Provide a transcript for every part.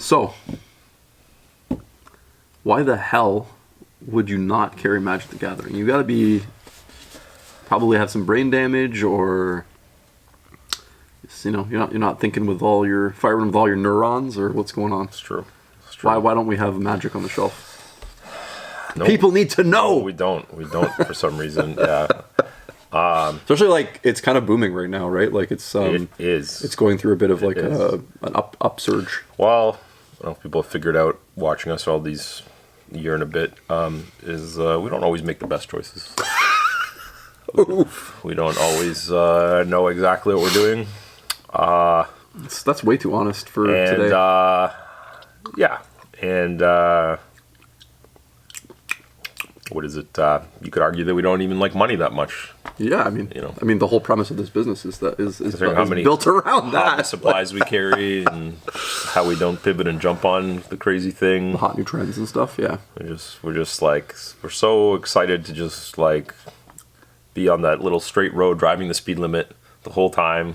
So, why the hell would you not carry Magic the Gathering? You gotta probably have some brain damage, or you're not thinking with all your firing with all your neurons, or what's going on. It's true. Why don't we have Magic on the shelf? Nope. People need to know. No, we don't for some reason. Yeah. Especially like it's kind of booming right now, right? Like it's It is. It's going through a bit of like an upsurge. Well, I don't know if people have figured out watching us all these year and a bit, is we don't always make the best choices. We don't always know exactly what we're doing. That's way too honest for today. Yeah, and what is it? You could argue that we don't even like money that much. Yeah, I mean, the whole premise of this business is built around that. The supplies we carry and how we don't pivot and jump on the crazy thing. The hot new trends and stuff. Yeah, we're so excited to just like be on that little straight road, driving the speed limit the whole time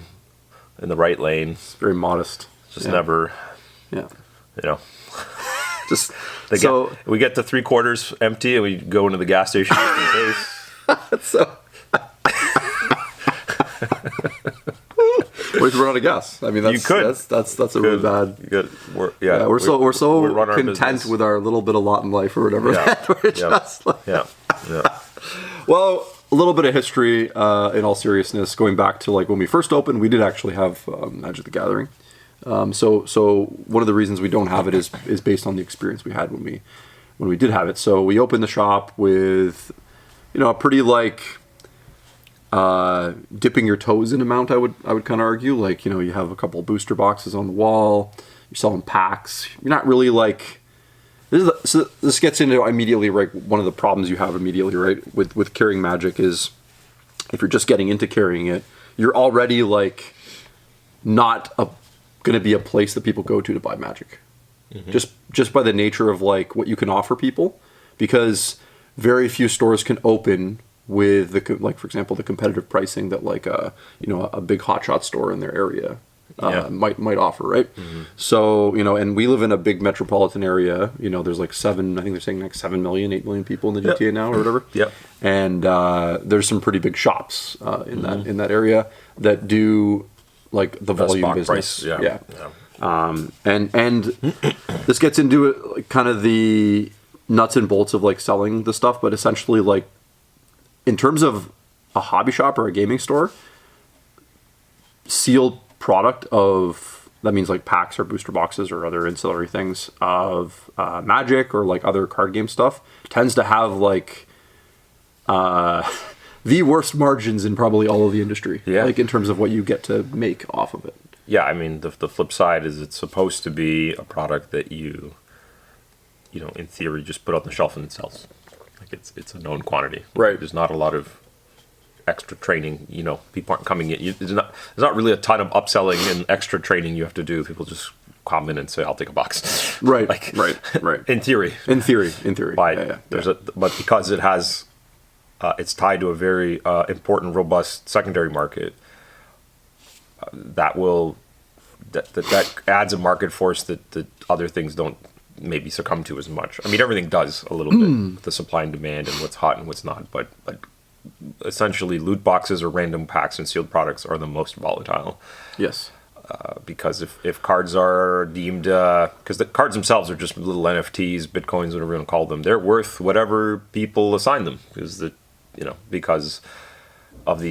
in the right lane. It's very modest. Never. Yeah. Just we get to 3/4 empty and we go into the gas station just in case. So. What if you run out of gas? I mean, that's a really bad. We're so content with our little bit of lot in life or whatever. Well, a little bit of history. In all seriousness, going back to like when we first opened, we did actually have Magic the Gathering. So one of the reasons we don't have it is based on the experience we had when we did have it. So we opened the shop with, a pretty like dipping your toes in amount. I would kind of argue, like, you have a couple of booster boxes on the wall. You're selling packs. You're not really like this gets into immediately, right? One of the problems you have immediately, right, with carrying Magic is if you're just getting into carrying it, you're already like not going to be a place that people go to buy Magic. Mm-hmm. Just by the nature of like what you can offer people, because very few stores can open with like, for example, the competitive pricing that like a big hotshot store in their area might offer, right? Mm-hmm. So, and we live in a big metropolitan area. There's like I think they're saying like 7 million, 8 million people in the GTA now or whatever. Yep. And there's some pretty big shops in that area that do like the volume business. Price. Yeah. And this gets into like, kind of the nuts and bolts of like selling the stuff, but essentially like in terms of a hobby shop or a gaming store, sealed product that means like packs or booster boxes or other ancillary things of Magic or like other card game stuff tends to have like the worst margins in probably all of the industry. Yeah. Like in terms of what you get to make off of it. Yeah, I mean the flip side is it's supposed to be a product that you in theory just put on the shelf and it sells. Like it's a known quantity. Right. There's not a lot of extra training. People aren't coming in. There's not really a ton of upselling and extra training you have to do. People just come in and say, "I'll take a box." Right. Like, right. In theory. But because it has, it's tied to a very important, robust secondary market. That adds a market force that other things don't maybe succumb to as much. I mean, everything does a little bit with the supply and demand and what's hot and what's not, but essentially loot boxes or random packs and sealed products are the most volatile. Yes. Because if cards are deemed, because the cards themselves are just little NFTs, Bitcoins, whatever you want to call them, they're worth whatever people assign them, because of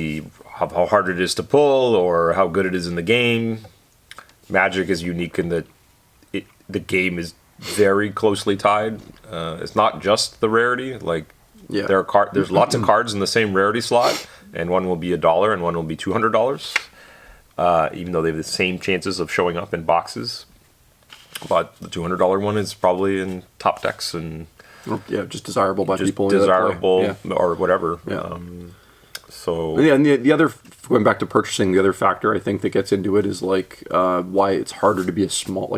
how hard it is to pull or how good it is in the game. Magic is unique in that the game is very closely tied. It's not just the rarity. Like there's lots of cards in the same rarity slot, and one will be $1 and one will be $200. Even though they have the same chances of showing up in boxes, but the $200 one is probably in top decks and just desirable by people. Desirable or whatever. Yeah. And the other, going back to purchasing, the other factor I think that gets into it is like why it's harder to be a small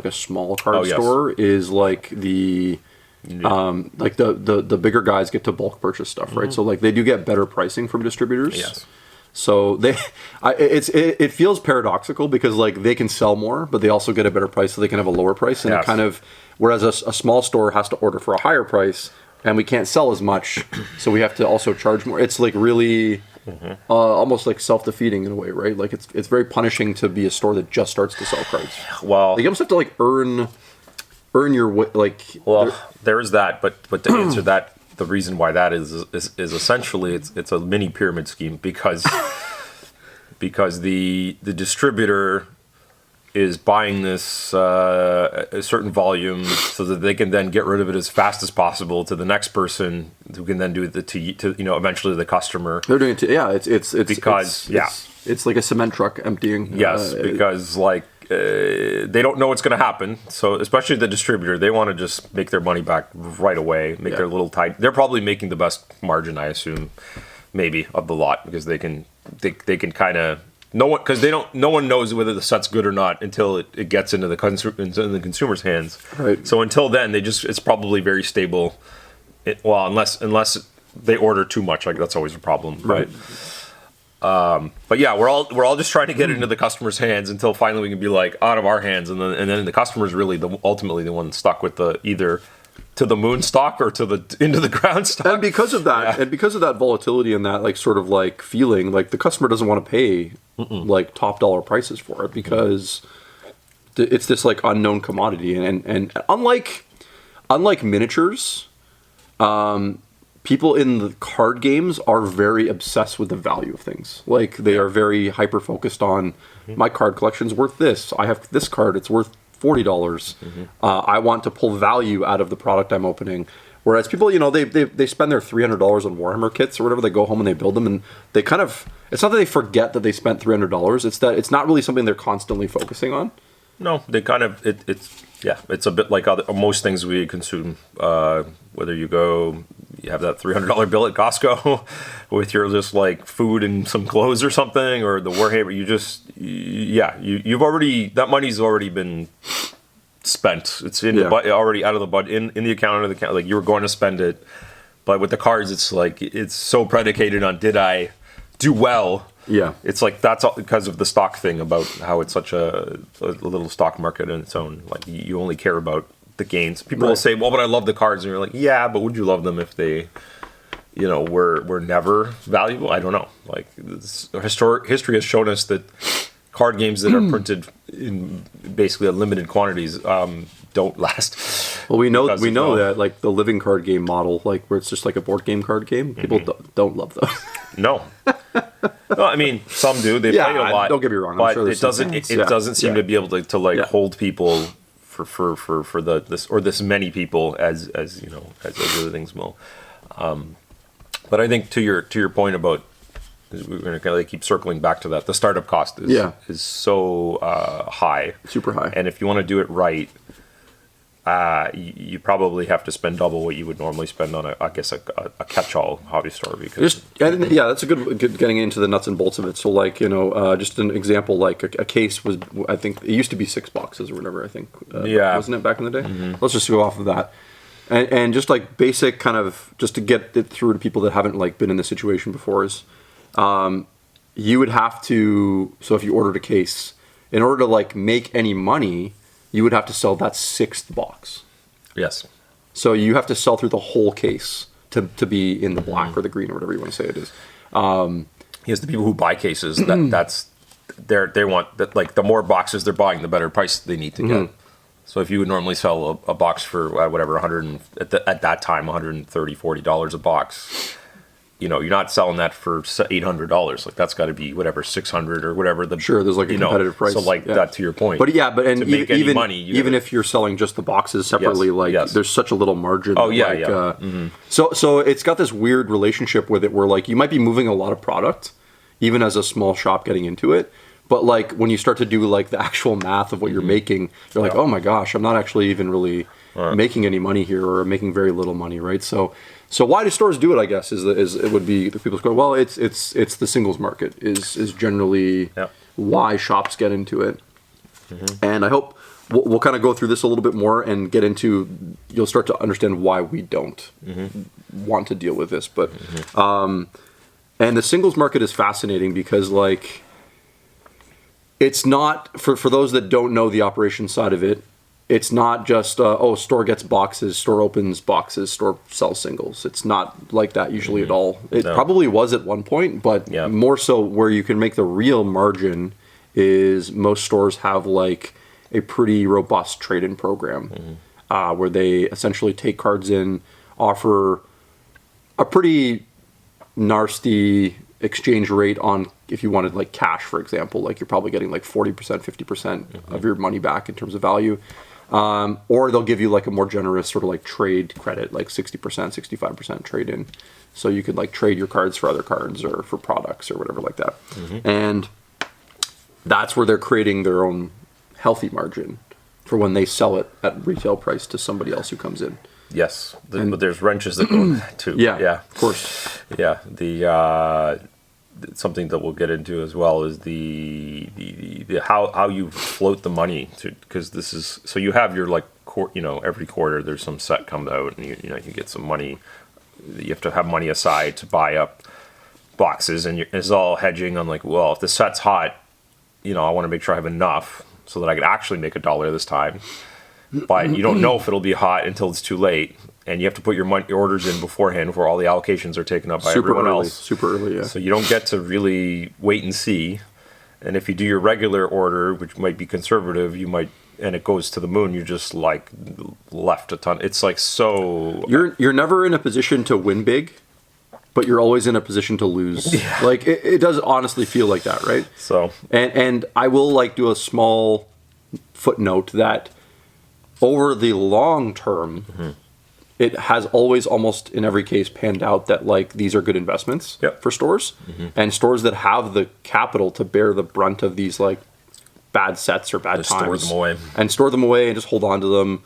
card store is like the bigger guys get to bulk purchase stuff, right? So like they do get better pricing from distributors. Yes. So it feels paradoxical because like they can sell more, but they also get a better price, so they can have a lower price, and it kind of, whereas a small store has to order for a higher price, and we can't sell as much, so we have to also charge more. It's like really almost like self-defeating in a way, right? Like it's very punishing to be a store that just starts to sell cards. Well, like you almost have to like earn your like. Well, there is that, but to answer that, the reason why that is essentially it's a mini pyramid scheme because the distributor is buying this a certain volume so that they can then get rid of it as fast as possible to the next person who can then do it to eventually the customer. They're doing it to, it's because it's like a cement truck emptying. Yes, because like they don't know what's going to happen. So especially the distributor, they want to just make their money back right away, make their little tight. They're probably making the best margin, I assume, maybe of the lot, because they can kind of no one knows whether the set's good or not until it gets into the consumer's hands. Right. So until then, it's probably very stable. Unless they order too much, like that's always a problem. Right. But yeah, we're all just trying to get into the customer's hands until finally we can be like out of our hands, and then the customer's really ultimately the one stuck with the either to the moon stock or into the ground stock. And because of that, and because of that volatility and that like sort of like feeling, like the customer doesn't want to pay like top dollar prices for it because it's this like unknown commodity, and unlike miniatures, people in the card games are very obsessed with the value of things. Like they are very hyper focused on my card collection's worth this. I have this card, it's worth $40. I want to pull value out of the product I'm opening. Whereas people, they spend their $300 on Warhammer kits or whatever. They go home and they build them, and they kind of, it's not that they forget that they spent $300. It's that it's not really something they're constantly focusing on. No, they kind of it's a bit like most things we consume. Whether you have that $300 bill at Costco with your just like food and some clothes or something, or the Warhammer, you've already, that money's already been spent. It's in already out of the budget in the account, like you were going to spend it. But with the cards, it's like it's so predicated on did I do well. Yeah, it's like that's all because of the stock thing about how it's such a little stock market in its own. Like you only care about the gains. People will say, "Well, but I love the cards," and you're like, "Yeah, but would you love them if they, were never valuable?" I don't know. Like history has shown us that card games that are printed in basically unlimited quantities don't last. Well, we know that like the living card game model, like where it's just like a board game card game, people don't love those. No. No, I mean some do. They play it a lot. Don't get me wrong. But it doesn't seem to be able to hold people for this many people as other things will. But I think to your point about, we're going to kind of keep circling back to that. The startup cost is so high, super high, and if you want to do it right, you probably have to spend double what you would normally spend on a catch-all hobby store. Because that's a good getting into the nuts and bolts of it. So like just an example, like a case was, I think it used to be $6 or whatever. I think wasn't it back in the day? Let's just go off of that. And just like basic kind of just to get it through to people that haven't like been in this situation before is. You would have to, so if you ordered a case, in order to like make any money, you would have to sell that 6th box. Yes. So you have to sell through the whole case to be in the black or the green or whatever you want to say it is. Yes, the people who buy cases, they want that, like the more boxes they're buying, the better price they need to get. So if you would normally sell a box for whatever, at that time, $130, $40 a box, you're not selling that for $800. Like that's got to be whatever, $600 or whatever. There's like a competitive price. So that to your point. But even money, even if you're selling just the boxes separately, there's such a little margin. Oh yeah, So it's got this weird relationship with it where like you might be moving a lot of product, even as a small shop getting into it. But like when you start to do like the actual math of what you're making, you're like, oh my gosh, I'm not actually even really making any money here, or making very little money, right? So why do stores do it? I guess is it would be the people go, well, it's the singles market is generally why shops get into it, and I hope we'll kind of go through this a little bit more and get into, you'll start to understand why we don't want to deal with this, but And the singles market is fascinating because, like, it's not, for those that don't know the operations side of it, it's not just, store gets boxes, store opens boxes, store sells singles. It's not like that usually at all. It probably was at one point, but more so where you can make the real margin is most stores have, like, a pretty robust trade-in program where they essentially take cards in, offer a pretty nasty exchange rate on, if you wanted like cash, for example, like you're probably getting like 40%, 50% of your money back in terms of value. Or they'll give you like a more generous sort of like trade credit, like 60%, 65% trade in. So you could like trade your cards for other cards or for products or whatever like that. And that's where they're creating their own healthy margin for when they sell it at retail price to somebody else who comes in. Yes, but there's wrenches that go in that too. Yeah, of course. Yeah, something that we'll get into as well is the how you float the money, because this is, so you have your like every quarter there's some set comes out and you get some money. You have to have money aside to buy up boxes, and it's all hedging on like, well, if the set's hot, I want to make sure I have enough so that I could actually make $1 this time. But you don't know if it'll be hot until it's too late, and you have to put your orders in beforehand before all the allocations are taken up by everyone else. Super early, yeah. So you don't get to really wait and see. And if you do your regular order, which might be conservative, and it goes to the moon, you're just like left a ton. It's like so. You're never in a position to win big, but you're always in a position to lose. Yeah. Like it does honestly feel like that, right? So and I will like do a small footnote that over the long term, it has always almost in every case panned out that like these are good investments for stores, and stores that have the capital to bear the brunt of these like bad sets or bad times, store them away and just hold on to them,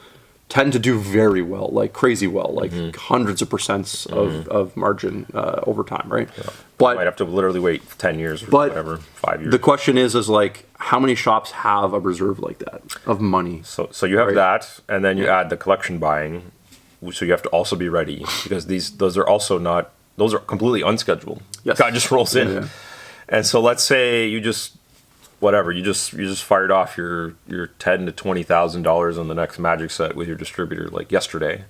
tend to do very well, like crazy well, like hundreds of percents of margin over time, right? Yeah. But you might have to literally wait 10 years or whatever, 5 years. The question is like, how many shops have a reserve like that of money? So you have that, and then you add the collection buying, so you have to also be ready, because those are completely unscheduled. Yes. Guy just rolls in. Yeah. And so let's say you just fired off your $10,000 to $20,000 on the next Magic set with your distributor like yesterday.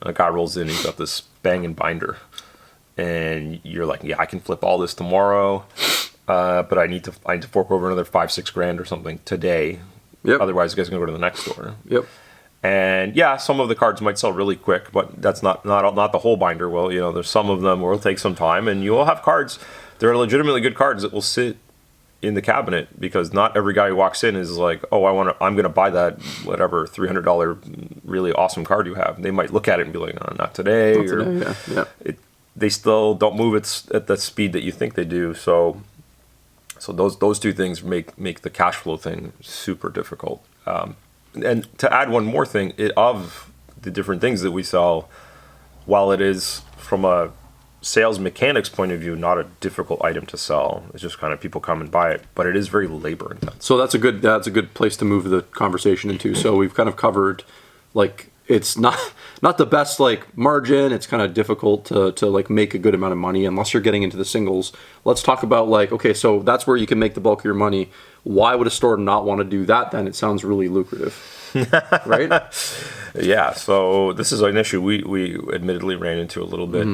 A guy rolls in, he's got this banging binder, and you're like, yeah, I can flip all this tomorrow, but I need to fork over another $5-6 grand or something today. Yep. Otherwise, you guys are gonna go to the next store. Yep. And yeah, some of the cards might sell really quick, but that's not the whole binder. Well, there's some of them where it'll take some time, and you will have cards. There are legitimately good cards that will sit in the cabinet, because not every guy who walks in is like, oh, I'm going to buy that whatever $300 really awesome card you have. They might look at it and be like, oh, not today. They still don't move at the speed that you think they do. So those two things make the cash flow thing super difficult. And to add one more thing, of the different things that we sell, while it is from a sales mechanics point of view not a difficult item to sell, it's just kind of people come and buy it, but it is very labor intense. So that's a good place to move the conversation into. So we've kind of covered, like, it's not the best like margin. It's kind of difficult to like make a good amount of money unless you're getting into the singles. Let's talk about like, okay, so that's where you can make the bulk of your money. Why would a store not want to do that then? It sounds really lucrative. Right? Yeah, so this is an issue we admittedly ran into a little bit,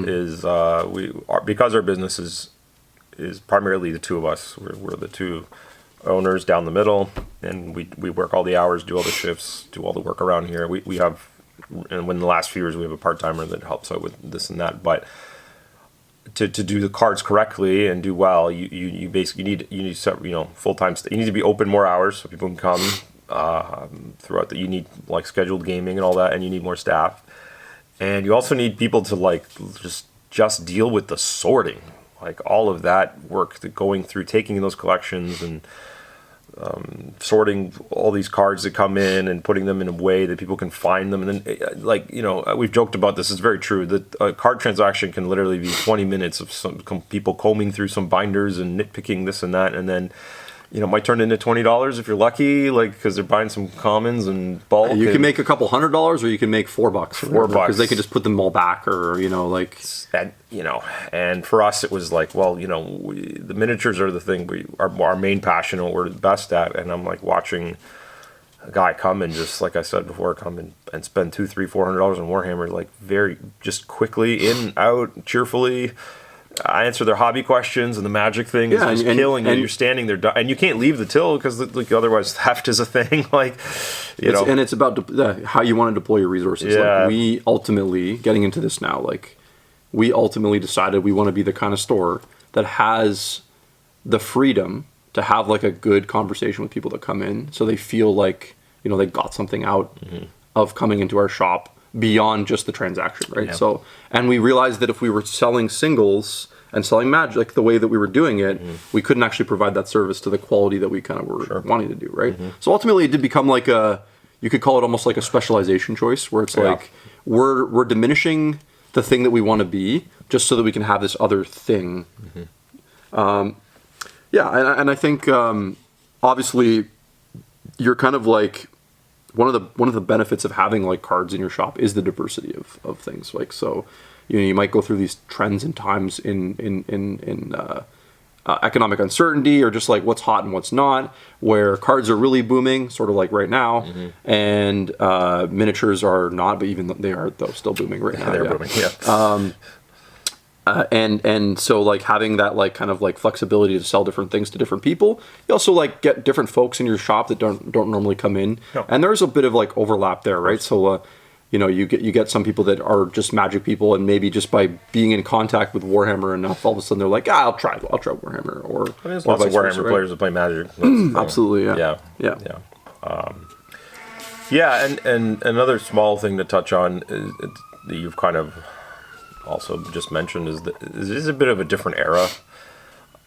because our business is primarily the two of us. We're the two owners down the middle, and we work all the hours, do all the shifts, do all the work around here. We have, and in the last few years we have a part-timer that helps out with this and that, but to do the cards correctly and do well, you basically need full-time. You need to be open more hours so people can come. Throughout you need like scheduled gaming and all that, and you need more staff, and you also need people to like just deal with the sorting, like all of that work, going through taking those collections and sorting all these cards that come in and putting them in a way that people can find them. And then we've joked about this, it's very true, that a card transaction can literally be 20 minutes of some people combing through some binders and nitpicking this and that, and then might turn into $20 if you're lucky, like because they're buying some commons and bulk. You can make a couple $100, or you can make $4. $4 because they can just put them all back, or like. And for us, it was like, well, the miniatures are the thing we are our main passion, and what we're the best at. And I'm like watching a guy come and just like I said before, come and spend $200, $300, $400 on Warhammer, like very just quickly in, out, cheerfully. I answer their hobby questions, and the magic thing is just killing you. You're standing there, and you can't leave the till because like otherwise theft is a thing. Like, and it's about how you want to deploy your resources. Yeah. Like we ultimately, getting into this now, like we ultimately decided we want to be the kind of store that has the freedom to have like a good conversation with people that come in, so they feel like they got something out of coming into our shop beyond just the transaction, right? Yeah. So, and we realized that if we were selling singles and selling Magic the way that we were doing it, we couldn't actually provide that service to the quality that we kind of were wanting to do, right? So ultimately it did become like you could call it almost like a specialization choice, where it's like we're diminishing the thing that we want to be just so that we can have this other thing. And I think obviously you're kind of like one of the benefits of having like cards in your shop is the diversity of things. Like, so you might go through these trends and times in economic uncertainty, or just like what's hot and what's not, where cards are really booming, sort of like right now, and miniatures are not, but even they are though still booming right now. They're booming. Yeah. And so like having that like kind of like flexibility to sell different things to different people, you also like get different folks in your shop that don't normally come in, and there's a bit of like overlap there, right? So you get some people that are just Magic people, and maybe just by being in contact with Warhammer enough, all of a sudden they're like, I'll try Warhammer, or there's lots of Warhammer players that play Magic. Absolutely, yeah. And another small thing to touch on is, that you've kind of also just mentioned, is that this is a bit of a different era.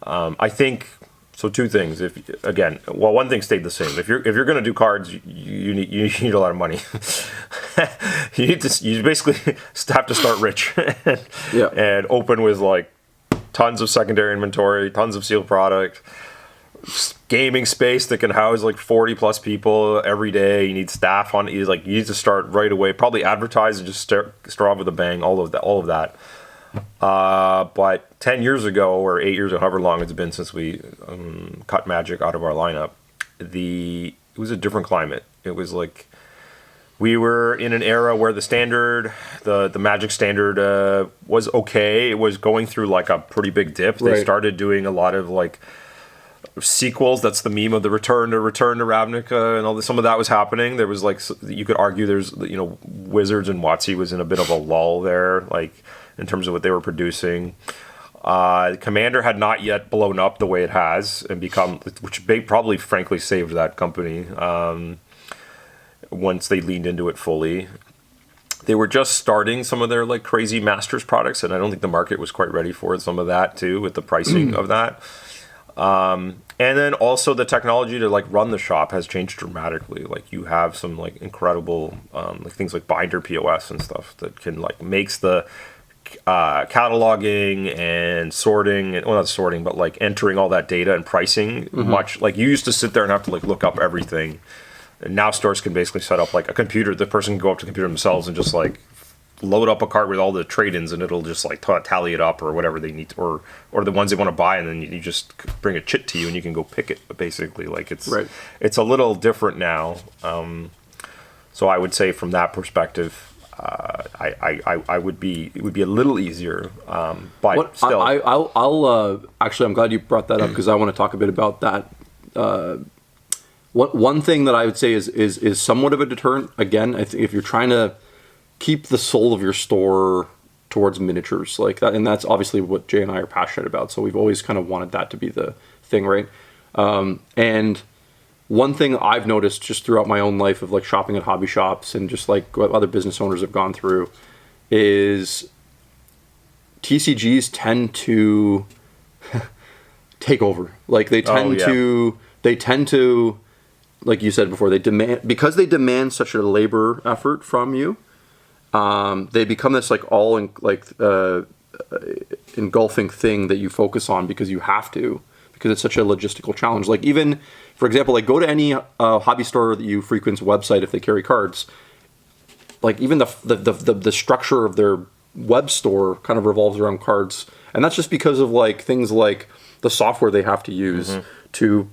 I think so. Two things. One thing stayed the same. If you're going to do cards, you need a lot of money. you basically have to start rich and open with like tons of secondary inventory, tons of sealed product, gaming space that can house like 40 plus people every day. You need staff on it. You need to start right away, probably advertise and just start off with a bang, all of that. But 10 years ago, or 8 years, or however long it's been since we cut Magic out of our lineup, it was a different climate. It was like we were in an era where the standard, the Magic standard was okay. It was going through like a pretty big dip. They started doing a lot of like sequels. That's the meme of the Return to Ravnica, and all this. Some of that was happening. There was like, you could argue there's Wizards and WotC was in a bit of a lull there, like in terms of what they were producing. Commander had not yet blown up the way it has and become, which probably frankly saved that company once they leaned into it fully. They were just starting some of their like crazy Masters products, and I don't think the market was quite ready for some of that too, with the pricing of that. And then also the technology to like run the shop has changed dramatically. Like you have some like incredible like things like Binder POS and stuff that can like makes the cataloging and sorting, well not sorting, but like entering all that data and pricing much, like you used to sit there and have to like look up everything. And now stores can basically set up like a computer. The person can go up to the computer themselves and just like load up a cart with all the trade-ins, and it'll just like tally it up or whatever they need to, or the ones they want to buy, and then you just bring a chit to you and you can go pick it. Basically, like it's a little different now. So I would say from that perspective, it would be a little easier. But still, I'll actually, I'm glad you brought that up because I want to talk a bit about that. One thing that I would say is somewhat of a deterrent. Again, I think if you're trying to keep the soul of your store towards miniatures like that, and that's obviously what Jay and I are passionate about, so we've always kind of wanted that to be the thing, right? And one thing I've noticed just throughout my own life of like shopping at hobby shops and just like what other business owners have gone through is TCGs tend to take over. Like they tend to, like you said before, they demand such a labor effort from you. They become this like engulfing thing that you focus on because you have to, because it's such a logistical challenge. Like even, for example, like go to any hobby store that you frequent's website if they carry cards. Like even the structure of their web store kind of revolves around cards, and that's just because of like things like the software they have to use to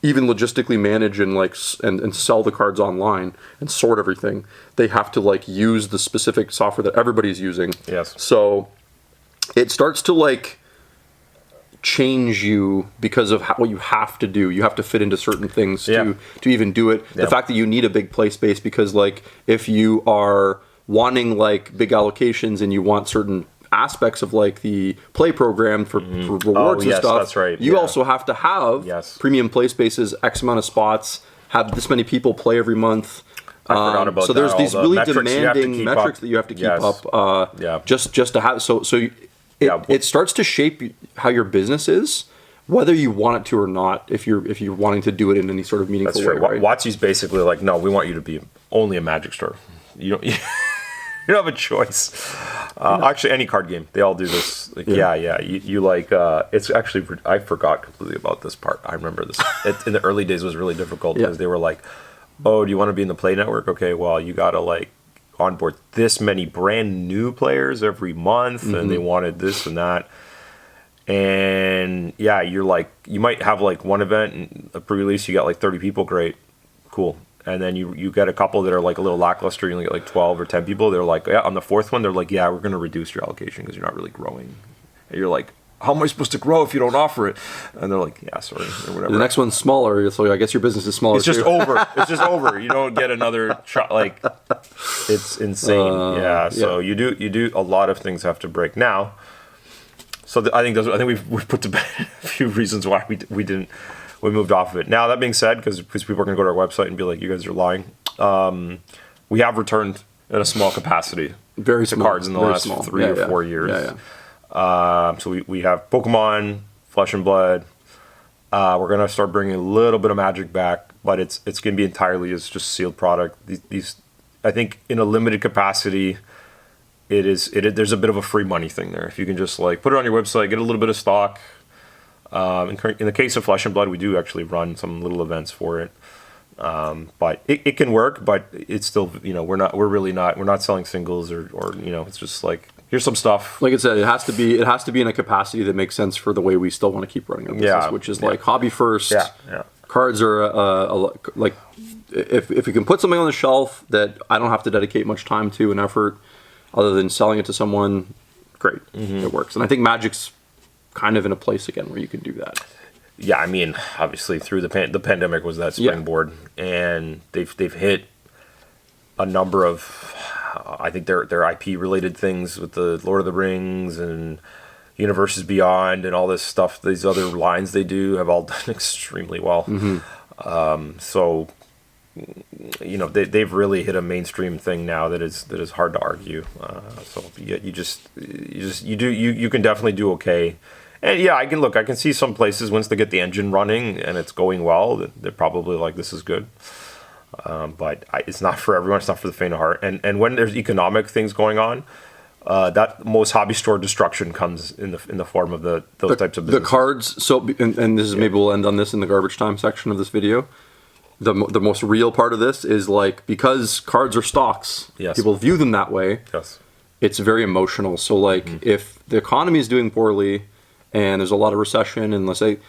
even logistically manage and like and sell the cards online and sort everything. They have to like use the specific software that everybody's using. Yes. So it starts to like change you because of what you have to do. You have to fit into certain things to even do it. The fact that you need a big play space, because like if you are wanting like big allocations and you want certain aspects of like the play program for rewards and stuff, that's right. You also have to have premium play spaces, X amount of spots, have this many people play every month. I forgot about so there's that. these All really the demanding metrics that you have to keep up just to have it starts to shape how your business is, whether you want it to or not, if you're wanting to do it in any sort of meaningful way. Right? WotC's basically like, no, we want you to be only a Magic store. You don't you don't have a choice. Actually, any card game, they all do this. Like, you like it's actually, I forgot completely about this part. I remember this in the early days. It was really difficult because they were like, oh, do you want to be in the Play Network? Okay, well, you gotta like onboard this many brand new players every month, and they wanted this and that. And you're like, you might have like one event and a pre-release, you got like 30 people, great, cool. And then you get a couple that are like a little lackluster, you only get like 12 or 10 people. They're like, on the fourth one, they're like, we're going to reduce your allocation because you're not really growing. And you're like, how am I supposed to grow if you don't offer it? And they're like, sorry, or whatever. The next one's smaller, so I guess your business is smaller. It's just over. It's just over. You don't get another shot. Like, it's insane. So you do a lot of things have to break now. So I think we've put to bed a few reasons why we moved off of it. Now that being said, because people are going to go to our website and be like, you guys are lying. We have returned in a small capacity to cards in the last 3 or 4 years. So we have Pokemon, Flesh and Blood. We're going to start bringing a little bit of Magic back, but it's going to be entirely as just sealed product. These I think in a limited capacity, there's a bit of a free money thing there. If you can just like put it on your website, get a little bit of stock. In the case of Flesh and Blood, we do actually run some little events for it. But it can work, but it's still, we're not selling singles or it's just like, here's some stuff. Like I said, it has to be in a capacity that makes sense for the way we still want to keep running our business, which is like hobby first. Cards are like, if you can put something on the shelf that I don't have to dedicate much time to and effort other than selling it to someone, great. It works. And I think Magic's kind of in a place again where you can do that. Yeah, I mean, obviously through the pandemic was that springboard, and they've hit a number of, I think their IP related things with the Lord of the Rings and Universes Beyond and all this stuff. These other lines they do have all done extremely well. So they've really hit a mainstream thing now that is hard to argue. So you can definitely do okay. And I can see some places once they get the engine running and it's going well, they're probably like, this is good. But it's not for everyone. It's not for the faint of heart. And when there's economic things going on, that most hobby store destruction comes in the form of those types of businesses. The cards. So and this is maybe we'll end on this in the garbage time section of this video. The most real part of this is like, because cards are stocks. People view them that way. It's very emotional. So like if the economy is doing poorly and there's a lot of recession, and let's say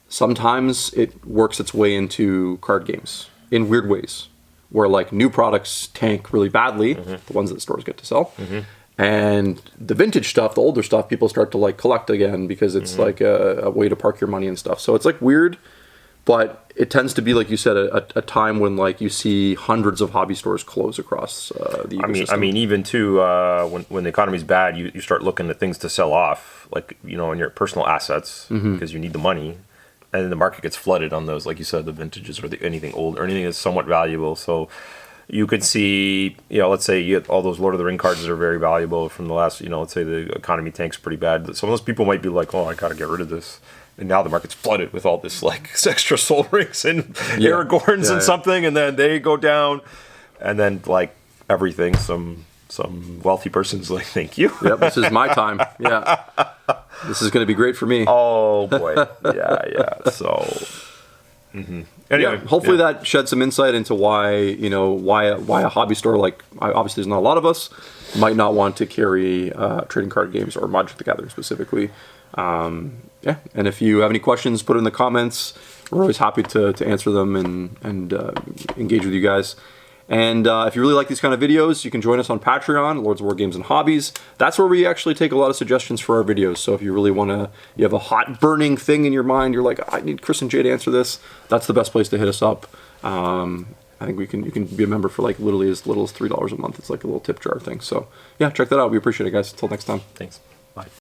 sometimes it works its way into card games in weird ways, where like new products tank really badly, the ones that stores get to sell, and the vintage stuff, the older stuff, people start to like collect again because it's like a way to park your money and stuff. So it's like weird, but it tends to be, like you said, a time when like you see hundreds of hobby stores close across the ecosystem. I mean, even too, when the economy's bad, you start looking at things to sell off, like, in your personal assets, because you need the money, and then the market gets flooded on those, like you said, the vintages or anything old or anything that's somewhat valuable. So you could see, let's say you get all those Lord of the Ring cards that are very valuable from the last, let's say the economy tanks pretty bad. Some of those people might be like, oh, I got to get rid of this. And now the market's flooded with all this like extra Soul Rings and Aragorns and something, and then they go down, and then like everything, some some wealthy person's like, thank you. Yep, this is my time. Yeah. This is going to be great for me. Oh boy. Yeah. So anyway, Yeah, hopefully that shed some insight into why a hobby store, like obviously there's not a lot of us, might not want to carry trading card games or Magic the Gathering specifically. Yeah, and if you have any questions, put it in the comments. We're always happy to answer them and engage with you guys. And if you really like these kind of videos, you can join us on Patreon, Lords of War Games and Hobbies. That's where we actually take a lot of suggestions for our videos. So if you really you have a hot burning thing in your mind, you're like, I need Chris and Jay to answer this, that's the best place to hit us up. I think you can be a member for like literally as little as $3 a month. It's like a little tip jar thing. So yeah, check that out. We appreciate it, guys. Until next time. Thanks. Bye.